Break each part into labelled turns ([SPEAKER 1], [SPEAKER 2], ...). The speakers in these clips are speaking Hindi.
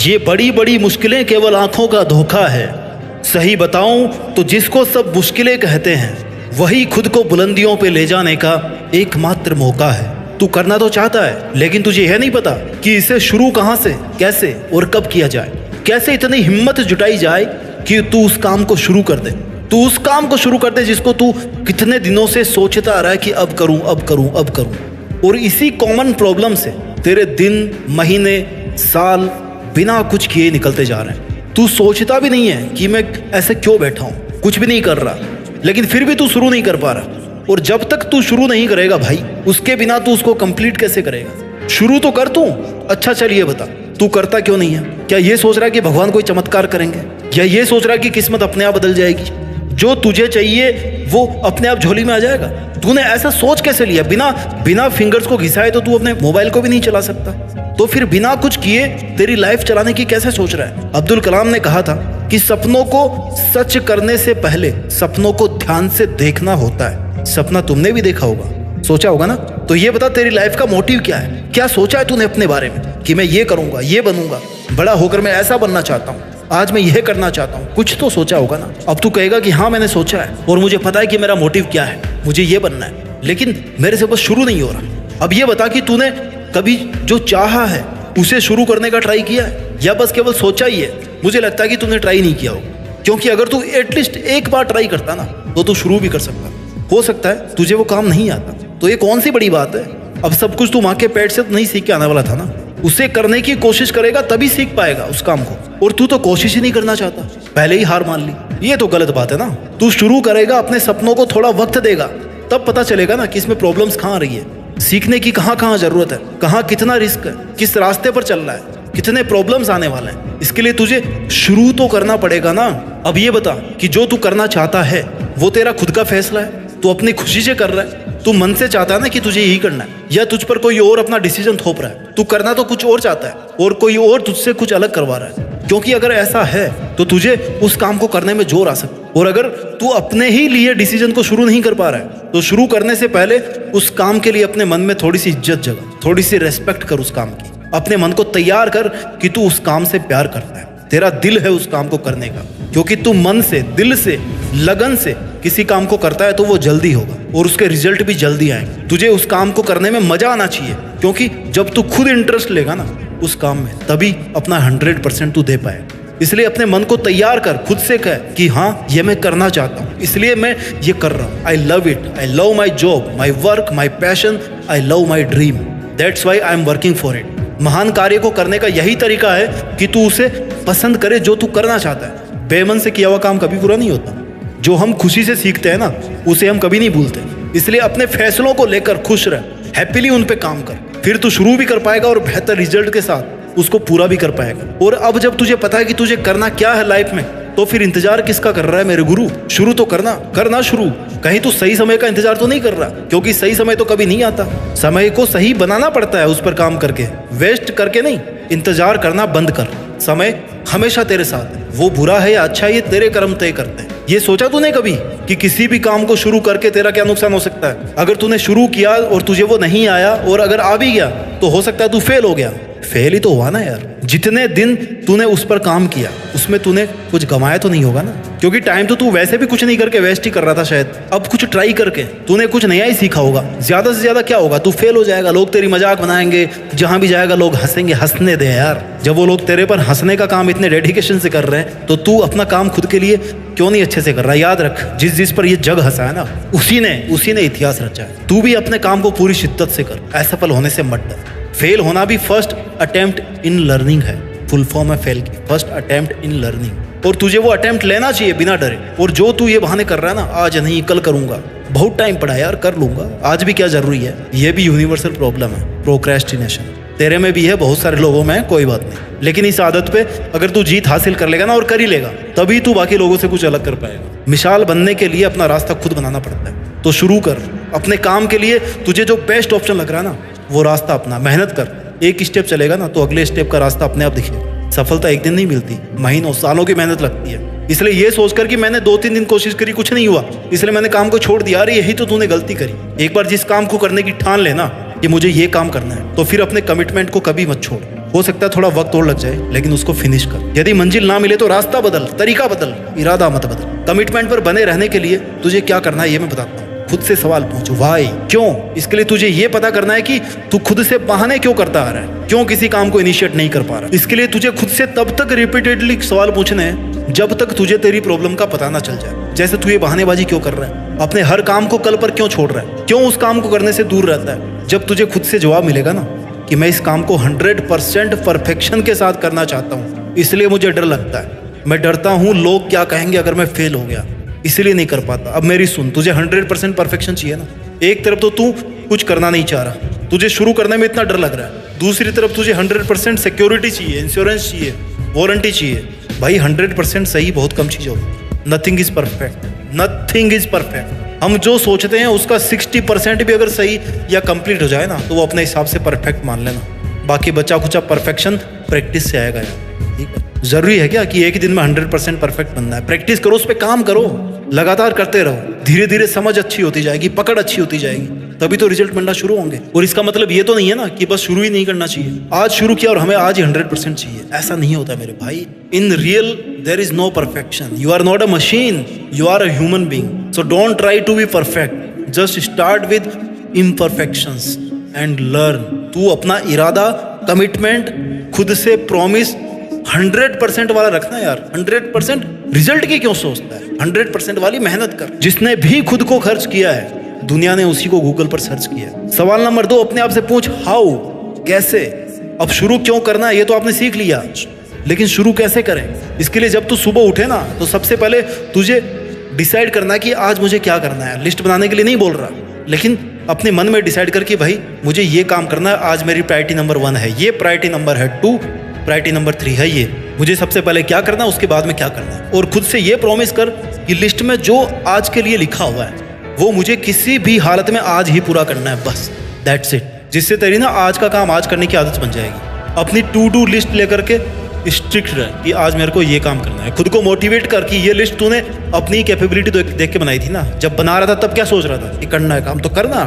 [SPEAKER 1] ये बड़ी बड़ी मुश्किलें केवल आंखों का धोखा है। सही बताऊं तो जिसको सब मुश्किलें कहते हैं वही खुद को बुलंदियों पे ले जाने का एकमात्र मौका है। तू करना तो चाहता है लेकिन तुझे यह नहीं पता कि इसे शुरू कहां से, कैसे और कब किया जाए। कैसे इतनी हिम्मत जुटाई जाए कि तू उस काम को शुरू कर दे। तू उस काम को शुरू कर दे जिसको तू कितने दिनों से सोचता आ रहा है कि अब करूं अब करूं अब करूं। और इसी कॉमन प्रॉब्लम से तेरे दिन, महीने, साल बिना कुछ किए निकलते जा रहे हैं। तू सोचता भी नहीं है कि मैं ऐसे क्यों बैठा हूं, कुछ भी नहीं कर रहा, लेकिन फिर भी तू शुरू नहीं कर पा रहा। और जब तक तू शुरू नहीं करेगा भाई, उसके बिना तू उसको कंप्लीट कैसे करेगा। शुरू तो कर तू। अच्छा चलिए बता, तू करता क्यों नहीं है? क्या ये सोच रहा है कि भगवान कोई चमत्कार करेंगे, या ये सोच रहा है कि किस्मत अपने आप बदल जाएगी, जो तुझे चाहिए वो अपने आप झोली में आ जाएगा? तूने ऐसा सोच कैसे लिया? बिना फिंगर्स को घिसाए तो तू अपने मोबाइल को भी नहीं चला सकता, तो फिर बिना कुछ किए तेरी लाइफ चलाने की कैसे सोच रहा है? अब्दुल कलाम ने कहा था कि सपनों को सच करने से पहले सपनों को ध्यान से देखना होता है। सपना तुमने भी देखा होगा, सोचा होगा ना? तो ये बता, तेरी लाइफ का मोटिव क्या है? क्या सोचा है तूने अपने बारे में कि मैं ये करूंगा, ये बनूंगा, बड़ा होकर मैं ऐसा बनना चाहता हूँ, आज मैं यह करना चाहता हूँ? कुछ तो सोचा होगा ना। अब तू कहेगा कि हाँ मैंने सोचा है और मुझे पता है कि मेरा मोटिव क्या है, मुझे ये बनना है, लेकिन मेरे से बस शुरू नहीं हो रहा। अब ये बता कि तूने कभी जो चाहा है उसे शुरू करने का ट्राई किया है, या बस केवल सोचा ही है? मुझे लगता है कि तूने ट्राई नहीं किया होगा, क्योंकि अगर तू एटलीस्ट एक बार ट्राई करता ना तो तू शुरू भी कर सकता। हो सकता है तुझे वो काम नहीं आता, तो ये कौन सी बड़ी बात है? अब सब कुछ तू माँ के पेट से तो नहीं सीख के आने वाला था ना। उसे करने की कोशिश करेगा तभी सीख पाएगा उस काम को, और तू तो कोशिश ही नहीं करना चाहता, पहले ही हार मान ली। ये तो गलत बात है ना। तू शुरू करेगा, अपने सपनों को थोड़ा वक्त देगा, तब पता चलेगा ना कि इसमें प्रॉब्लम्स कहाँ आ रही है, सीखने की कहाँ जरूरत है, कहाँ कितना रिस्क है, किस रास्ते पर चल रहा है, कितने प्रॉब्लम्स आने वाले हैं। इसके लिए तुझे शुरू तो करना पड़ेगा ना। अब ये बता कि जो तू करना चाहता है वो तेरा खुद का फैसला है, तू अपनी खुशी से कर रहा है, तू मन से चाहता है ना कि तुझे यही करना है, या तुझ पर कोई और अपना डिसीजन थोप रहा है? तू करना तो कुछ और चाहता है और कोई और तुझसे कुछ अलग करवा रहा है। क्योंकि अगर ऐसा है तो तुझे उस काम को करने में जोर आ सकता है। और अगर तू अपने ही लिए डिसीजन को शुरू नहीं कर पा रहा है तो शुरू करने से पहले उस काम के लिए अपने मन में थोड़ी सी इज्जत जगा, थोड़ी सी रेस्पेक्ट कर उस काम की। अपने मन को तैयार कर कि तू उस काम से प्यार करता है, तेरा दिल है उस काम को करने का। क्योंकि तू मन से, दिल से, लगन से किसी काम को करता है तो वो जल्दी होगा और उसके रिजल्ट भी जल्दी आएंगे। तुझे उस काम को करने में मजा आना चाहिए, क्योंकि जब तू खुद इंटरेस्ट लेगा ना उस काम में, तभी अपना 100% तू दे पाएगा। इसलिए अपने मन को तैयार कर, खुद से कह कि हाँ ये मैं करना चाहता हूँ, इसलिए मैं ये कर रहा हूँ। I love it, I love my job, my work, my passion, I love my dream, that's why I am working for it. महान कार्य को करने का यही तरीका है कि तू उसे पसंद करे जो तू करना चाहता है। बेमन से किया हुआ काम कभी पूरा नहीं होता। जो हम खुशी से सीखते हैं ना उसे हम कभी नहीं भूलते। इसलिए अपने फैसलों को लेकर खुश रह, हैप्पीली उन पे काम कर, फिर तू शुरू भी कर पाएगा और बेहतर रिजल्ट के साथ उसको पूरा भी कर पाएगा। और अब जब तुझे पता है कि तुझे करना क्या है लाइफ में, तो फिर इंतजार किसका कर रहा है मेरे गुरु? शुरू तो करना शुरू। कहीं तू सही समय का इंतजार तो नहीं कर रहा, क्योंकि सही समय तो कभी नहीं आता। समय को सही बनाना पड़ता है, उस पर काम करके, वेस्ट करके नहीं। इंतजार करना बंद कर, समय हमेशा तेरे साथ है। वो बुरा है या अच्छा है ये तेरे कर्म तय करते हैं। ये सोचा तूने कभी कि किसी भी काम को शुरू करके तेरा क्या नुकसान हो सकता है? अगर तूने शुरू किया और तुझे वो नहीं आया, और अगर आ भी गया तो हो सकता है तू फेल हो गया। फेल ही तो हुआ ना यार। जितने दिन तूने उस पर काम किया उसमें तूने कुछ गंवाया तो नहीं होगा ना, क्योंकि टाइम तो तू वैसे भी कुछ नहीं करके वेस्ट ही कर रहा था शायद। अब कुछ ट्राई करके तूने कुछ नया ही सीखा होगा। ज्यादा से ज्यादा क्या होगा, तू फेल हो जाएगा, लोग तेरी मजाक बनाएंगे, जहां भी जाएगा लोग हंसेंगे। हंसने दे यार, जब वो लोग तेरे पर हंसने का काम इतने डेडिकेशन से कर रहे हैं तो तू अपना काम खुद के लिए क्यों नहीं अच्छे से कर रहा? याद रख, जिस पर ये जग हंसा है ना उसी ने इतिहास रचा है। तू भी अपने काम को पूरी शिद्दत से कर, असफल होने से मत डर। फेल होना भी फर्स्ट अटेम्प्ट इन लर्निंग है। फुल फॉर्म है फेल की, फर्स्ट अटेम्प्ट इन लर्निंग। और तुझे वो अटेम्प्ट लेना चाहिए बिना डरे। और जो तू ये बहाने कर रहा है ना, आज नहीं कल करूंगा, बहुत टाइम पड़ा यार, कर लूंगा, आज भी क्या जरूरी है? ये भी यूनिवर्सल प्रॉब्लम है, प्रोक्रेस्टिनेशन। तेरे में भी है, बहुत सारे लोगों में है, कोई बात नहीं। लेकिन इस आदत पे अगर तू जीत हासिल कर लेगा ना, और कर ही लेगा, तभी तू बाकी लोगों से कुछ अलग कर पाएगा। मिसाल बनने के लिए अपना रास्ता खुद बनाना पड़ता है। तो शुरू कर अपने काम के लिए। तुझे जो बेस्ट ऑप्शन लग रहा है ना वो रास्ता अपना, मेहनत कर। एक स्टेप चलेगा ना तो अगले स्टेप का रास्ता अपने आप दिखेगा। सफलता एक दिन नहीं मिलती, महीनों सालों की मेहनत लगती है। इसलिए ये सोचकर कि मैंने 2-3 दिन कोशिश करी, कुछ नहीं हुआ, इसलिए मैंने काम को छोड़ दिया, अरे यही तो तूने गलती करी। एक बार जिस काम को करने की ठान लेना कि मुझे ये काम करना है, तो फिर अपने कमिटमेंट को कभी मत छोड़। हो सकता है थोड़ा वक्त और लग जाए, लेकिन उसको फिनिश कर। यदि मंजिल ना मिले तो रास्ता बदल, तरीका बदल, इरादा मत बदल। कमिटमेंट पर बने रहने के लिए तुझे क्या करना है ये मैं बताता हूँ। खुद से सवाल पूछो, व्हाई, क्यों। इसके लिए तुझे ये पता करना है कि तू खुद से बहाने क्यों करता आ रहा है, क्यों किसी काम को इनिशिएट नहीं कर पा रहा। इसके लिए तुझे खुद से तब तक रिपीटेडली सवाल पूछने हैं जब तक तुझे तेरी प्रॉब्लम का पता ना चल जाए। जैसे तू ये बहानेबाजी क्यों कर रहा है, अपने हर काम को कल पर क्यों छोड़ रहा है, क्यों उस काम को करने से दूर रहता है। जब तुझे खुद से जवाब मिलेगा ना कि मैं इस काम को 100% परफेक्शन के साथ करना चाहता हूँ, इसलिए मुझे डर लगता है, मैं डरता हूँ लोग क्या कहेंगे अगर मैं फेल हो गया, इसलिए नहीं कर पाता। अब मेरी सुन, तुझे 100% परफेक्शन चाहिए ना। एक तरफ तो तू कुछ करना नहीं चाह रहा, तुझे शुरू करने में इतना डर लग रहा है। दूसरी तरफ तुझे 100% सिक्योरिटी चाहिए, इंश्योरेंस चाहिए, वारंटी चाहिए। भाई 100% सही बहुत कम चीज़ होती है। Nothing is perfect, nothing is perfect. हम जो सोचते हैं उसका 60% भी अगर सही या कंप्लीट हो जाए ना तो वो अपने हिसाब से परफेक्ट मान लेना। बाकी बचा खुचा परफेक्शन प्रैक्टिस से आएगा यार, ठीक है। जरूरी है क्या कि एक ही दिन में 100% परफेक्ट बनना है। प्रैक्टिस करो, उस पर काम करो, लगातार करते रहो। धीरे धीरे समझ अच्छी होती जाएगी, पकड़ अच्छी होती जाएगी, तभी तो रिजल्ट मिलना शुरू होंगे। और इसका मतलब ये तो नहीं है ना कि बस शुरू ही नहीं करना चाहिए, आज शुरू किया और हमें आज ही 100% चाहिए, ऐसा नहीं होता मेरे भाई। In real there is no perfection. You are not a machine, you are a human being. So don't try to be perfect, just start with imperfections and learn. तू अपना इरादा, कमिटमेंट, खुद से प्रॉमिस 100% वाला रखना यार। 100% रिजल्ट की क्यों सोचता है, 100% वाली मेहनत कर। जिसने भी खुद को खर्च किया है दुनिया ने उसी को गूगल पर सर्च किया। सवाल नंबर 2, अपने आप से पूछ, हाउ, कैसे। अब शुरू क्यों करना है ये तो आपने सीख लिया, लेकिन शुरू कैसे करें। इसके लिए जब तू सुबह उठे ना तो सबसे पहले तुझे डिसाइड करना है कि आज मुझे क्या करना है। लिस्ट बनाने के लिए नहीं बोल रहा, लेकिन अपने मन में डिसाइड करके भाई मुझे ये काम करना है, आज मेरी प्रायोरिटी नंबर 1 है ये, प्रायोरिटी नंबर है 2, प्रायोरिटी नंबर 3 है ये। मुझे सबसे पहले क्या करना है, उसके बाद में क्या करना है। और खुद से ये प्रॉमिस कर कि लिस्ट में जो आज के लिए लिखा हुआ है वो मुझे किसी भी हालत में आज ही पूरा करना है, बस दैट्स इट। जिससे तेरी ना आज का काम आज करने की आदत बन जाएगी। अपनी टू डू लिस्ट लेकर के स्ट्रिक्ट रह कि आज मेरे को ये काम करना है। खुद को मोटिवेट कर कि ये लिस्ट तूने अपनी कैपेबिलिटी देख के बनाई थी ना। जब बना रहा था तब क्या सोच रहा था कि करना है काम तो करना,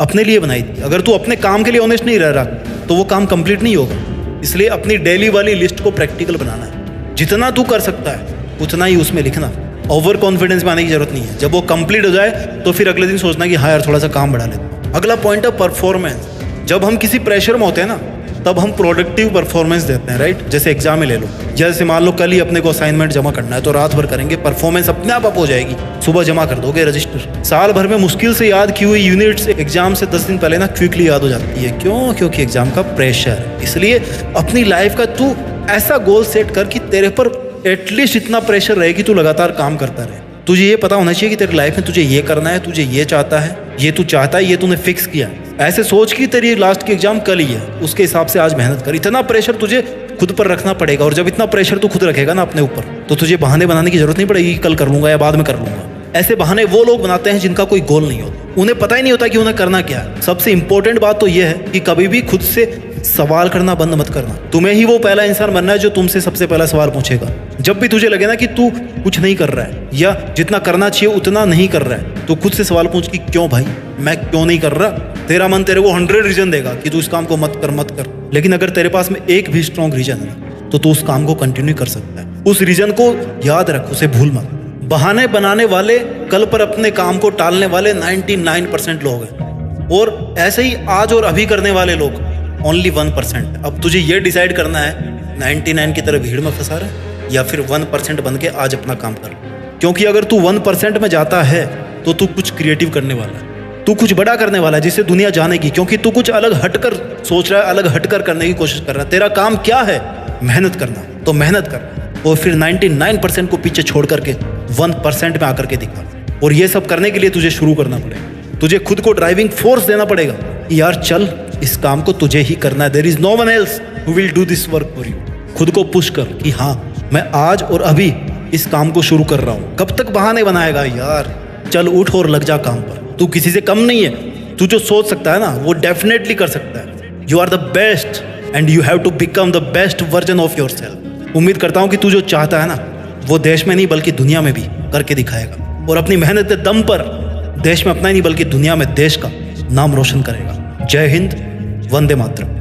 [SPEAKER 1] अपने लिए बनाई थी। अगर तू अपने काम के लिए ऑनेस्ट नहीं रह रहा तो वो काम कंप्लीट नहीं होगा। इसलिए अपनी डेली वाली लिस्ट को प्रैक्टिकल बनाना है। जितना तू कर सकता है उतना ही उसमें लिखना। ओवर कॉन्फिडेंस में आने की जरूरत नहीं है। जब वो कंप्लीट हो जाए तो फिर अगले दिन सोचना कि हाँ यार थोड़ा सा काम बढ़ा लेते। अगला पॉइंट है परफॉर्मेंस। जब हम किसी प्रेशर में होते हैं ना तब हम प्रोडक्टिव परफॉर्मेंस देते हैं, राइट। जैसे एग्जाम में ले लो, जैसे मान लो कल ही अपने को असाइनमेंट जमा करना है तो रात भर करेंगे, परफॉर्मेंस अपने आप हो जाएगी, सुबह जमा कर दोगे रजिस्टर। साल भर में मुश्किल से याद की हुई यूनिट्स एग्जाम से 10 दिन पहले ना क्विकली याद हो जाती है। क्यों? क्योंकि एग्जाम का प्रेशर। इसलिए अपनी लाइफ का तू ऐसा गोल सेट कर कि तेरे पर एटलीस्ट इतना प्रेशर रहे कि तू लगातार काम करता रहे। तुझे ये पता होना चाहिए कि तेरी लाइफ में तुझे ये करना है, तुझे ये चाहता है, ये तू चाहता है, ये तूने फिक्स किया। ऐसे सोच कि तेरी लास्ट की एग्जाम कल ही है, उसके हिसाब से आज मेहनत कर। इतना प्रेशर तुझे खुद पर रखना पड़ेगा। और जब इतना प्रेशर तू खुद रखेगा ना अपने ऊपर तो तुझे बहाने बनाने की जरूरत नहीं पड़ेगी कल कर लूंगा या बाद में कर लूंगा। ऐसे बहाने वो लोग बनाते हैं जिनका कोई गोल नहीं होता, उन्हें पता ही नहीं होता कि उन्हें करना क्या है। सबसे इंपॉर्टेंट बात तो यह है कि कभी भी खुद से सवाल करना बंद मत करना। तुम्हें ही वो पहला इंसान बनना है जो तुमसे सबसे पहला सवाल पूछेगा। जब भी तुझे लगे ना कि तू कुछ नहीं कर रहा है या जितना करना चाहिए उतना नहीं कर रहा है तो खुद से सवाल पूछ कि क्यों भाई, मैं क्यों नहीं कर रहा। तेरा मन तेरे को 100 रीजन देगा कि तू इस काम को मत कर। लेकिन अगर तेरे पास में एक भी स्ट्रॉन्ग रीजन है तो तू उस काम को कंटिन्यू कर सकता है। उस रीजन को याद रख, उसे भूल मत। बहाने बनाने वाले, कल पर अपने काम को टालने वाले 99% लोग हैं, और ऐसे ही आज और अभी करने वाले लोग ओनली 1%। अब तुझे ये डिसाइड करना है 99 की तरह भीड़ में फंसा रहा है या फिर 1% बन के आज अपना काम कर। क्योंकि अगर तू 1% में जाता है तो तू कुछ क्रिएटिव करने वाला है, तू कुछ बड़ा करने वाला है जिससे दुनिया जानेगी। क्योंकि तू कुछ अलग हटकर सोच रहा है, अलग हटकर करने की कोशिश कर रहा है। तेरा काम क्या है? मेहनत करना, तो मेहनत कर और फिर 99% को पीछे छोड़ करके 1% में आकर के दिखा। और ये सब करने के लिए तुझे शुरू करना पड़ेगा। तुझे खुद को ड्राइविंग फोर्स देना पड़ेगा कि यार चल, इस काम को तुझे ही करना है। There is no one else who will do this work for you. खुद को पुश कर कि हाँ, मैं आज और अभी इस काम को शुरू कर रहा हूँ। कब तक बहाने बनाएगा यार? चल उठ और लग जा काम पर। तू किसी से कम नहीं है। तू जो सोच सकता है ना वो डेफिनेटली कर सकता है। You are the best and you have to become the best version of yourself. उम्मीद करता हूँ कि तू जो चाहता है ना वो देश में नहीं बल्कि दुनिया में भी करके दिखाएगा, और अपनी मेहनत के दम पर देश में अपना ही नहीं बल्कि दुनिया में देश का नाम रोशन करेगा। जय हिंद, वंदे मातरम।